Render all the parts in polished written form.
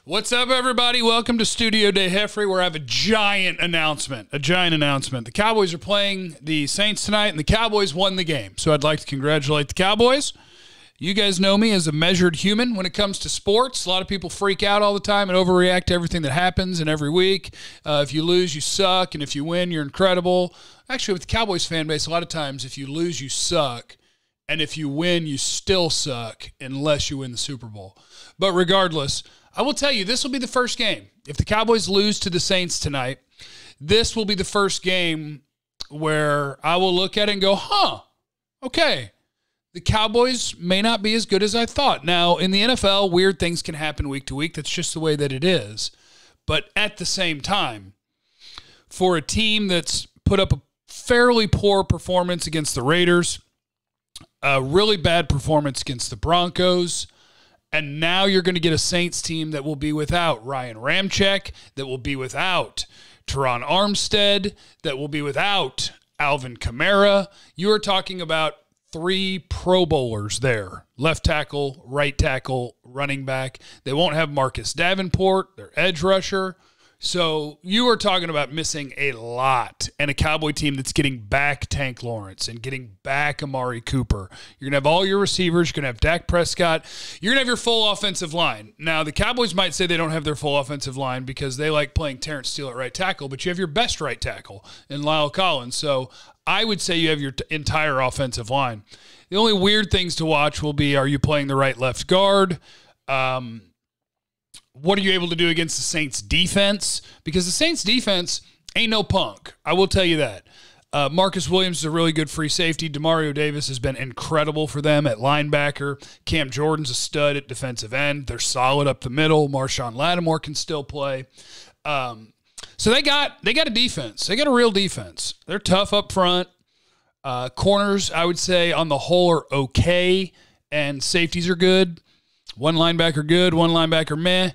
What's up, everybody? Welcome to Studio Day Heffrey, where I have a giant announcement. The Cowboys are playing the Saints tonight, and the Cowboys won the game. So I'd like to congratulate the Cowboys. You guys know me as a measured human when it comes to sports. A lot of people freak out all the time and overreact to everything that happens and every week. If you lose, you suck, and if you win, you're incredible. Actually, with the Cowboys fan base, a lot of times if you lose, you suck, and if you win, you still suck unless you win the Super Bowl. But regardless, I will tell you, this will be the first game. If the Cowboys lose to the Saints tonight, this will be the first game where I will look at it and go, okay, the Cowboys may not be as good as I thought. Now, in the NFL, weird things can happen week to week. That's just the way that it is. But at the same time, for a team that's put up a fairly poor performance against the Raiders, a really bad performance against the Broncos, and now you're going to get a Saints team that will be without Ryan Ramczyk, that will be without Terron Armstead, that will be without Alvin Kamara. You are talking about 3 Pro Bowlers there. Left tackle, right tackle, running back. They won't have Marcus Davenport, their edge rusher. So you are talking about missing a lot, and a Cowboy team that's getting back Tank Lawrence and getting back Amari Cooper. You're going to have all your receivers. You're going to have Dak Prescott. You're going to have your full offensive line. Now, the Cowboys might say they don't have their full offensive line because they like playing Terrence Steele at right tackle, but you have your best right tackle in Lyle Collins. So I would say you have your entire offensive line. The only weird things to watch will be, are you playing the right left guard? What are you able to do against the Saints defense? Because the Saints defense ain't no punk. I will tell you that. Marcus Williams is a really good free safety. Demario Davis has been incredible for them at linebacker. Cam Jordan's a stud at defensive end. They're solid up the middle. Marshawn Lattimore can still play. So they got a defense. They got a real defense. They're tough up front. Corners, I would say, on the whole are okay, and safeties are good. One linebacker good, one linebacker meh.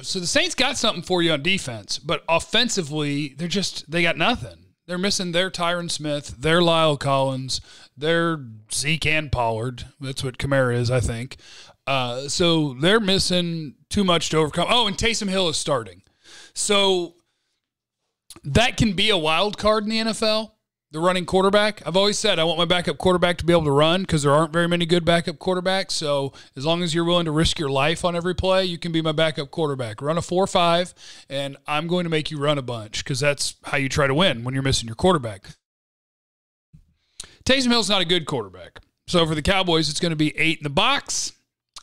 So the Saints got something for you on defense, but offensively, they got nothing. They're missing their Tyron Smith, their Lyle Collins, their Zeke and Pollard. That's what Kamara is, I think. So they're missing too much to overcome. Oh, and Taysom Hill is starting. So that can be a wild card in the NFL. The running quarterback. I've always said I want my backup quarterback to be able to run because there aren't very many good backup quarterbacks. So as long as you're willing to risk your life on every play, you can be my backup quarterback. Run a 4-5, and I'm going to make you run a bunch because that's how you try to win when you're missing your quarterback. Taysom Hill's not a good quarterback. So for the Cowboys, it's going to be 8 in the box.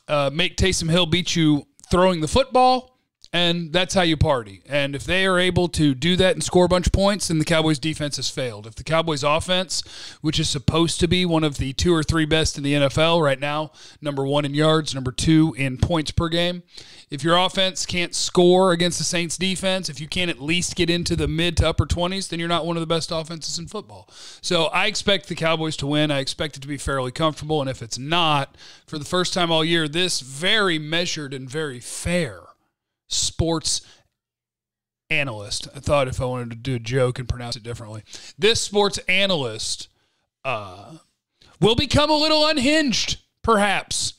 Make Taysom Hill beat you throwing the football. And that's how you party. And if they are able to do that and score a bunch of points, then the Cowboys' defense has failed. If the Cowboys' offense, which is supposed to be one of the 2 or 3 best in the NFL right now, number 1 in yards, number 2 in points per game, if your offense can't score against the Saints' defense, if you can't at least get into the mid to upper 20s, then you're not one of the best offenses in football. So I expect the Cowboys to win. I expect it to be fairly comfortable. And if it's not, for the first time all year, this very measured and very fair sports analyst. I thought if I wanted to do a joke and pronounce it differently, this sports analyst will become a little unhinged, perhaps.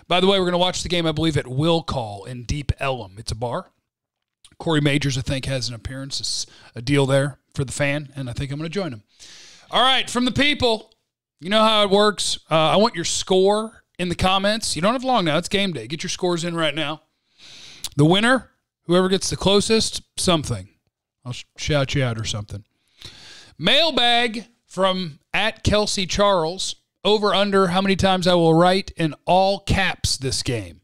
By the way, we're going to watch the game, I believe, at Will Call in Deep Ellum. It's a bar. Corey Majors, I think, has an appearance. It's a deal there for the fan, and I think I'm going to join him. All right, from the people, you know how it works. I want your score in the comments. You don't have long now. It's game day. Get your scores in right now. The winner, whoever gets the closest, something. I'll shout you out or something. Mailbag from @KelseyCharles. Over under how many times I will write in all caps this game.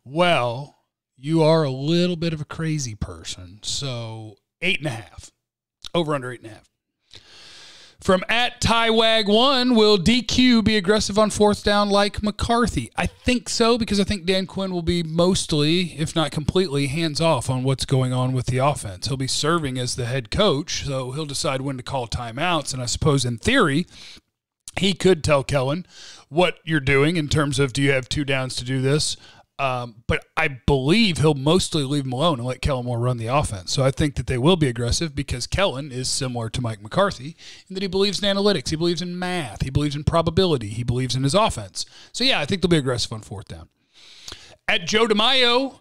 Well, you are a little bit of a crazy person. So 8.5. Over under 8.5. From @TyWag1, will DQ be aggressive on 4th down like McCarthy? I think so, because I think Dan Quinn will be mostly, if not completely, hands-off on what's going on with the offense. He'll be serving as the head coach, so he'll decide when to call timeouts. And I suppose in theory, he could tell Kellen what you're doing in terms of, do you have 2 downs to do this? But I believe he'll mostly leave him alone and let Kellen Moore run the offense. So I think that they will be aggressive because Kellen is similar to Mike McCarthy in that he believes in analytics. He believes in math. He believes in probability. He believes in his offense. So, yeah, I think they'll be aggressive on 4th down. At Joe DeMaio,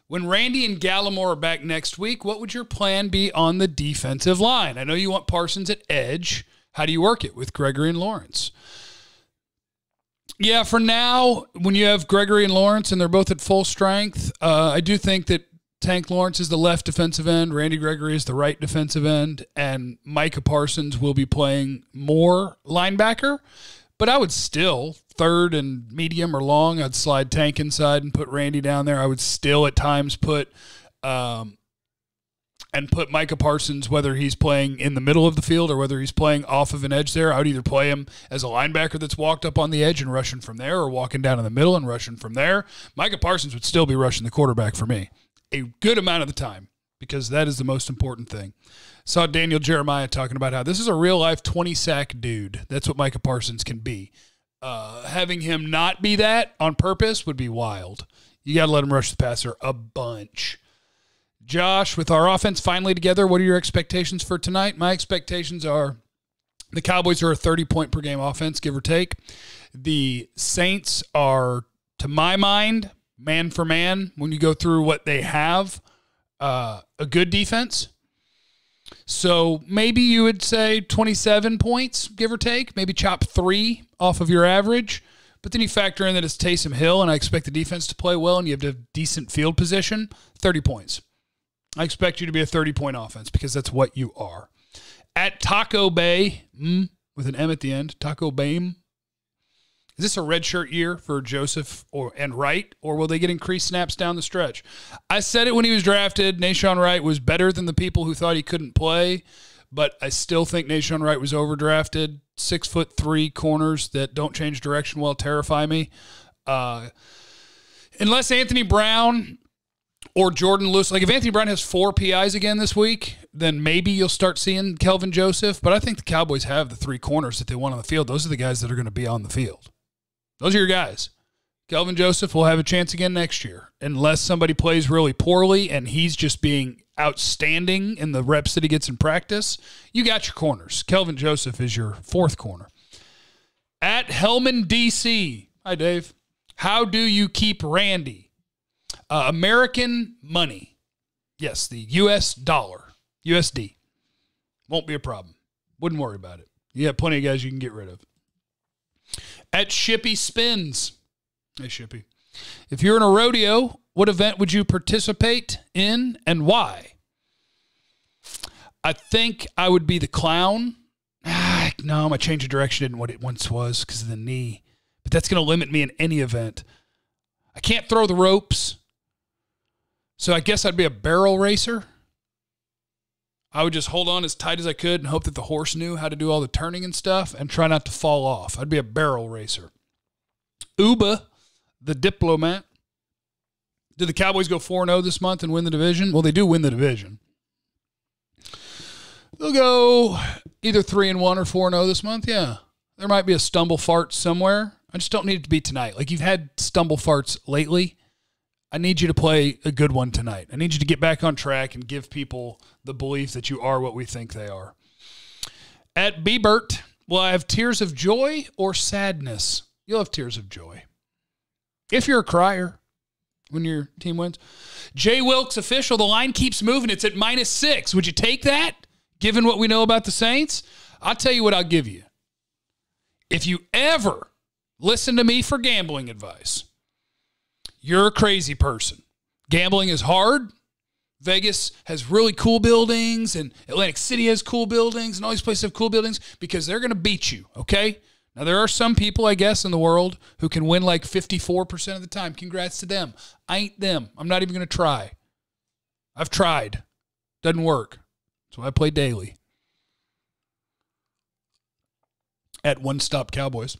when Randy and Gallimore are back next week, what would your plan be on the defensive line? I know you want Parsons at edge. How do you work it with Gregory and Lawrence? Yeah, for now, when you have Gregory and Lawrence and they're both at full strength, I do think that Tank Lawrence is the left defensive end, Randy Gregory is the right defensive end, and Micah Parsons will be playing more linebacker. But I would still, third and medium or long, I'd slide Tank inside and put Randy down there. I would still at times put Micah Parsons, whether he's playing in the middle of the field or whether he's playing off of an edge there. I would either play him as a linebacker that's walked up on the edge and rushing from there, or walking down in the middle and rushing from there. Micah Parsons would still be rushing the quarterback for me a good amount of the time, because that is the most important thing. Saw Daniel Jeremiah talking about how this is a real-life 20-sack dude. That's what Micah Parsons can be. Having him not be that on purpose would be wild. You got to let him rush the passer a bunch. Josh, with our offense finally together, what are your expectations for tonight? My expectations are the Cowboys are a 30-point-per-game offense, give or take. The Saints are, to my mind, man for man, when you go through what they have, a good defense. So maybe you would say 27 points, give or take. Maybe chop 3 off of your average. But then you factor in that it's Taysom Hill, and I expect the defense to play well, and you have to have decent field position, 30 points. I expect you to be a 30-point offense because that's what you are. At Taco Bay, with an M at the end, Taco Bay. Is this a redshirt year for Joseph and Wright, or will they get increased snaps down the stretch? I said it when he was drafted. Nahshon Wright was better than the people who thought he couldn't play, but I still think Nahshon Wright was overdrafted. 6'3" corners that don't change direction well terrify me. Unless Anthony Brown or Jordan Lewis, like if Anthony Brown has 4 PIs again this week, then maybe you'll start seeing Kelvin Joseph. But I think the Cowboys have the 3 corners that they want on the field. Those are the guys that are going to be on the field. Those are your guys. Kelvin Joseph will have a chance again next year, unless somebody plays really poorly and he's just being outstanding in the reps that he gets in practice. You got your corners. Kelvin Joseph is your 4th corner. At Hellman, D.C. Hi, Dave. How do you keep Randy? American money. Yes, the U.S. dollar. USD. Won't be a problem. Wouldn't worry about it. You have plenty of guys you can get rid of. At Shippy Spins. Hey, Shippy. If you're in a rodeo, what event would you participate in and why? I think I would be the clown. No, my change of direction isn't what it once was because of the knee. But that's going to limit me in any event. I can't throw the ropes. So I guess I'd be a barrel racer. I would just hold on as tight as I could and hope that the horse knew how to do all the turning and stuff and try not to fall off. I'd be a barrel racer. Uba, the Diplomat. Did the Cowboys go 4-0 this month and win the division? Well, they do win the division. They'll go either 3-1 or 4-0 this month. Yeah. There might be a stumble fart somewhere. I just don't need it to be tonight. Like, you've had stumble farts lately. I need you to play a good one tonight. I need you to get back on track and give people the belief that you are what we think they are. At Biebert, will I have tears of joy or sadness? You'll have tears of joy. If you're a crier when your team wins. Jay Wilkes official, the line keeps moving. It's at -6. Would you take that, given what we know about the Saints? I'll tell you what I'll give you. If you ever listen to me for gambling advice, you're a crazy person. Gambling is hard. Vegas has really cool buildings, and Atlantic City has cool buildings, and all these places have cool buildings because they're going to beat you, okay? Now, there are some people, I guess, in the world who can win like 54% of the time. Congrats to them. I ain't them. I'm not even going to try. I've tried. Doesn't work. So I play daily. At One Stop Cowboys.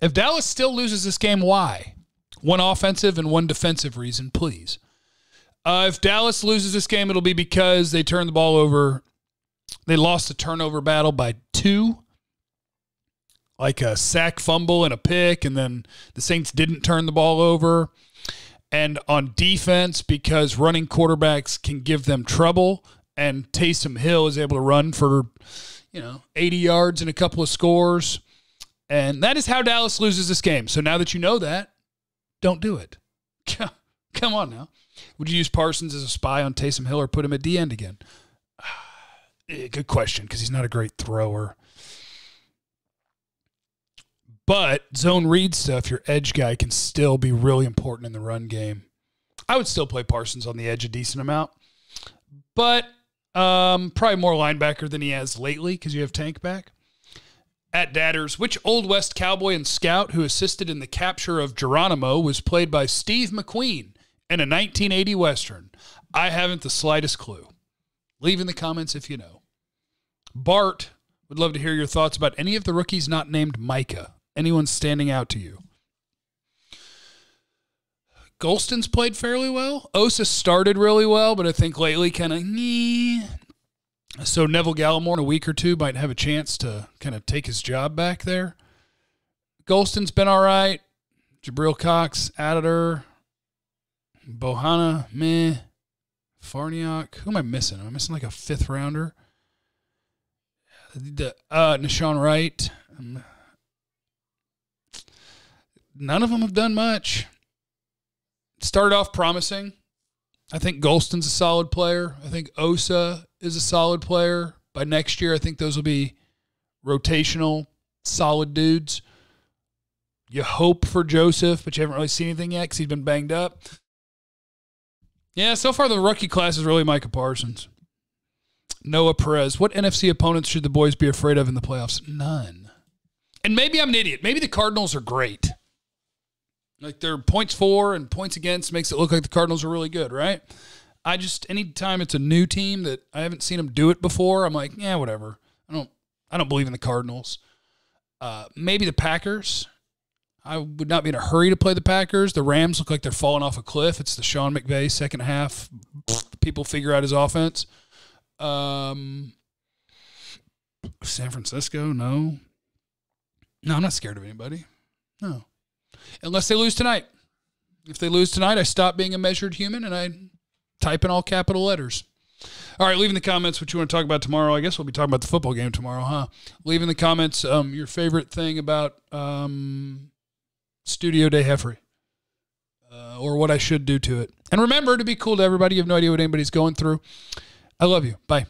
If Dallas still loses this game, why? One offensive and one defensive reason, please. If Dallas loses this game, it'll be because they turned the ball over. They lost the turnover battle by 2. Like a sack fumble and a pick, and then the Saints didn't turn the ball over. And on defense, because running quarterbacks can give them trouble, and Taysom Hill is able to run for, 80 yards and a couple of scores. And that is how Dallas loses this game. So now that you know that, don't do it. Come on now. Would you use Parsons as a spy on Taysom Hill or put him at the end again? Good question, because he's not a great thrower. But zone read stuff, your edge guy can still be really important in the run game. I would still play Parsons on the edge a decent amount. But probably more linebacker than he has lately because you have Tank back. At Dadders, which Old West cowboy and scout who assisted in the capture of Geronimo was played by Steve McQueen in a 1980 Western? I haven't the slightest clue. Leave in the comments if you know. Bart would love to hear your thoughts about any of the rookies not named Micah. Anyone standing out to you? Golston's played fairly well. Osa started really well, but I think lately kind of So Neville Gallimore in a week or two might have a chance to kind of take his job back there. Golston's been all right. Jabril Cox, Aditor, Bohanna, meh. Farniok. Who am I missing? Am I missing like a fifth rounder? Nashawn Wright. None of them have done much. Started off promising. I think Golston's a solid player. I think Osa is a solid player. By next year, I think those will be rotational, solid dudes. You hope for Joseph, but you haven't really seen anything yet because he's been banged up. Yeah, so far the rookie class is really Micah Parsons. Noah Perez. What NFC opponents should the boys be afraid of in the playoffs? None. And maybe I'm an idiot. Maybe the Cardinals are great. Like their points for and points against makes it look like the Cardinals are really good, right? Anytime it's a new team that I haven't seen them do it before, I'm like, yeah, whatever. I don't believe in the Cardinals. Maybe the Packers. I would not be in a hurry to play the Packers. The Rams look like they're falling off a cliff. It's the Sean McVay second half. People figure out his offense. San Francisco, no. No, I'm not scared of anybody. No. Unless they lose tonight. If they lose tonight, I stop being a measured human and I type in all capital letters. All right, leave in the comments what you want to talk about tomorrow. I guess we'll be talking about the football game tomorrow, huh? Leave in the comments your favorite thing about Studio Day Heffrey or what I should do to it. And remember to be cool to everybody. You have no idea what anybody's going through. I love you. Bye.